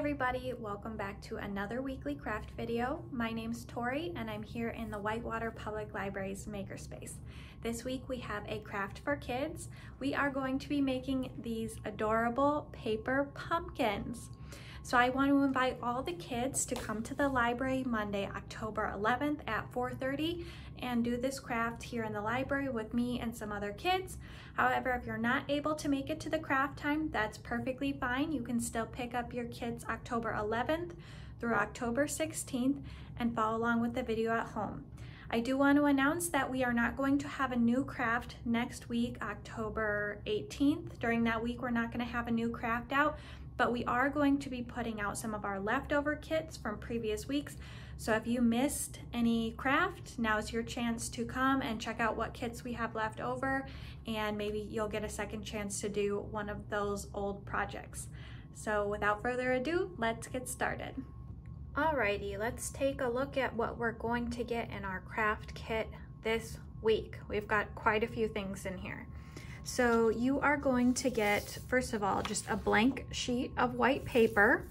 everybody, welcome back to another weekly craft video. My name's Tori and I'm here in the Whitewater Public Library's Makerspace. This week we have a craft for kids. We are going to be making these adorable paper pumpkins. So I want to invite all the kids to come to the library Monday, October 11th at 4:30 and do this craft here in the library with me and some other kids. However, if you're not able to make it to the craft time, that's perfectly fine. You can still pick up your kids October 11th through October 16th and follow along with the video at home. I do want to announce that we are not going to have a new craft next week, October 18th. During that week, we're not going to have a new craft out, but we are going to be putting out some of our leftover kits from previous weeks. So if you missed any craft, now's your chance to come and check out what kits we have left over, and maybe you'll get a second chance to do one of those old projects. So without further ado, let's get started. Alrighty, let's take a look at what we're going to get in our craft kit this week. We've got quite a few things in here. So you are going to get, first of all, just a blank sheet of white paper.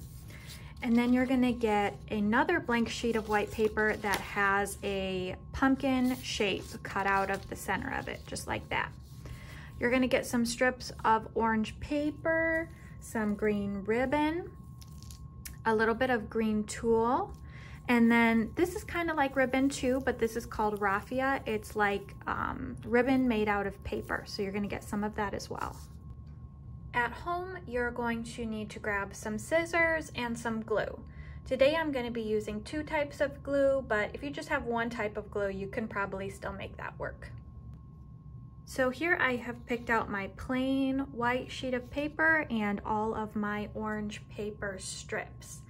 And then you're gonna get another blank sheet of white paper that has a pumpkin shape cut out of the center of it, just like that. You're gonna get some strips of orange paper, some green ribbon, a little bit of green tulle, and then this is kind of like ribbon too, but this is called raffia. It's like ribbon made out of paper, so you're gonna get some of that as well. At home, you're going to need to grab some scissors and some glue. Today I'm going to be using two types of glue, but if you just have one type of glue, you can probably still make that work. So here I have picked out my plain white sheet of paper and all of my orange paper strips.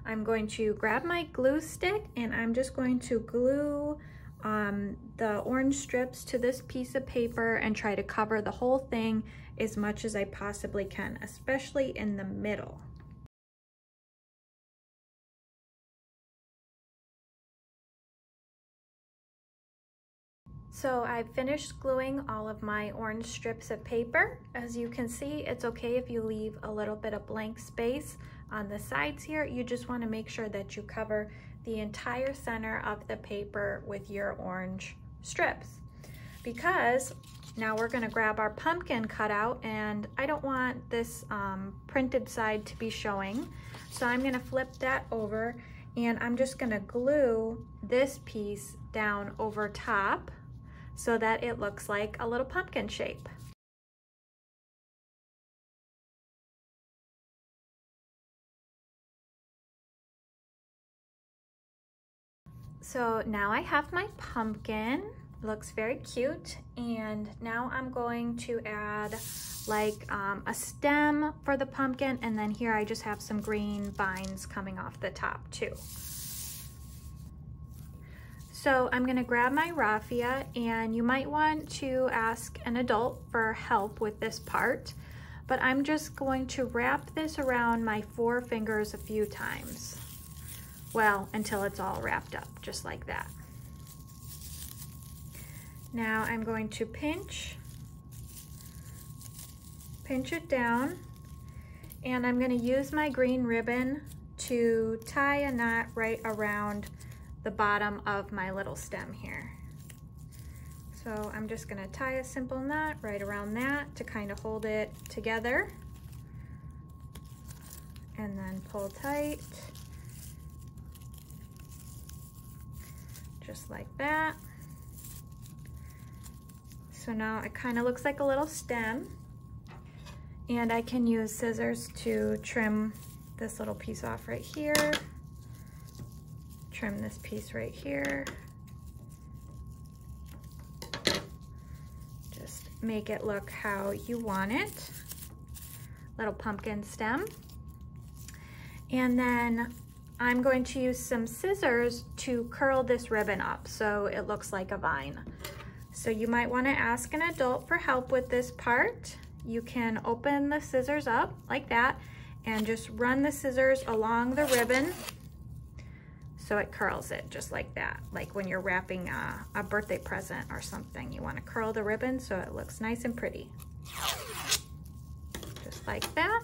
I'm going to grab my glue stick and I'm just going to glue the orange strips to this piece of paper and try to cover the whole thing as much as I possibly can, especially in the middle. So I've finished gluing all of my orange strips of paper. As you can see, it's okay if you leave a little bit of blank space on the sides here. You just want to make sure that you cover the entire center of the paper with your orange strips, because now we're going to grab our pumpkin cutout, and I don't want this printed side to be showing, so I'm going to flip that over and I'm just going to glue this piece down over top so that it looks like a little pumpkin shape. So now I have my pumpkin. It looks very cute, and now I'm going to add like a stem for the pumpkin, and then here I just have some green vines coming off the top too. So I'm going to grab my raffia, and you might want to ask an adult for help with this part, but I'm just going to wrap this around my 4 fingers a few times. Well, until it's all wrapped up, just like that. Now I'm going to pinch it down, and I'm going to use my green ribbon to tie a knot right around the bottom of my little stem here. So I'm just going to tie a simple knot right around that to kind of hold it together, and then pull tight. Just like that. So now it kind of looks like a little stem, and I can use scissors to trim this little piece off right here, trim this piece right here, just make it look how you want it, little pumpkin stem. And then I'm going to use some scissors to curl this ribbon up so it looks like a vine. So you might want to ask an adult for help with this part. You can open the scissors up like that and just run the scissors along the ribbon so it curls it just like that. Like when you're wrapping a birthday present or something, you want to curl the ribbon so it looks nice and pretty. Just like that.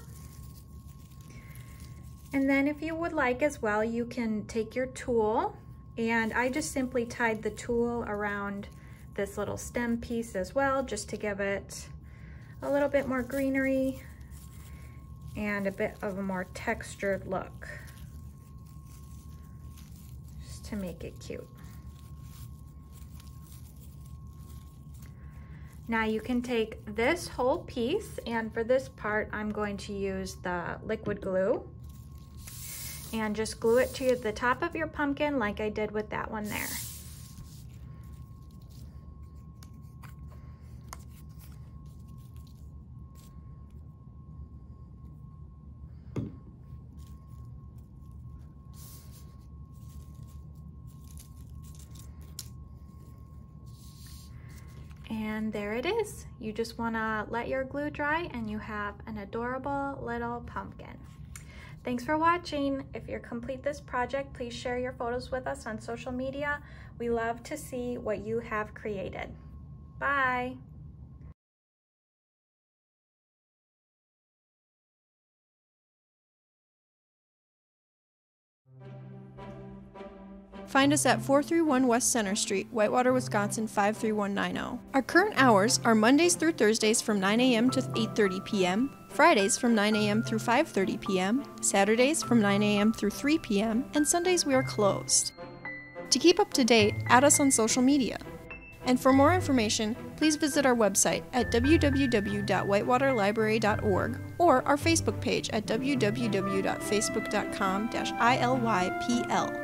And then if you would like as well, you can take your tool, and I just simply tied the tool around this little stem piece as well, just to give it a little bit more greenery and a bit of a more textured look, just to make it cute. Now you can take this whole piece, and for this part I'm going to use the liquid glue and just glue it to the top of your pumpkin like I did with that one there. And there it is. You just wanna let your glue dry and you have an adorable little pumpkin. Thanks for watching. If you complete this project, please share your photos with us on social media. We love to see what you have created. Bye. Find us at 431 West Center Street, Whitewater, Wisconsin 53190. Our current hours are Mondays through Thursdays from 9 a.m. to 8:30 p.m., Fridays from 9 a.m. through 5:30 p.m., Saturdays from 9 a.m. through 3 p.m., and Sundays we are closed. To keep up to date, add us on social media. And for more information, please visit our website at www.whitewaterlibrary.org or our Facebook page at www.facebook.com/ILYPL.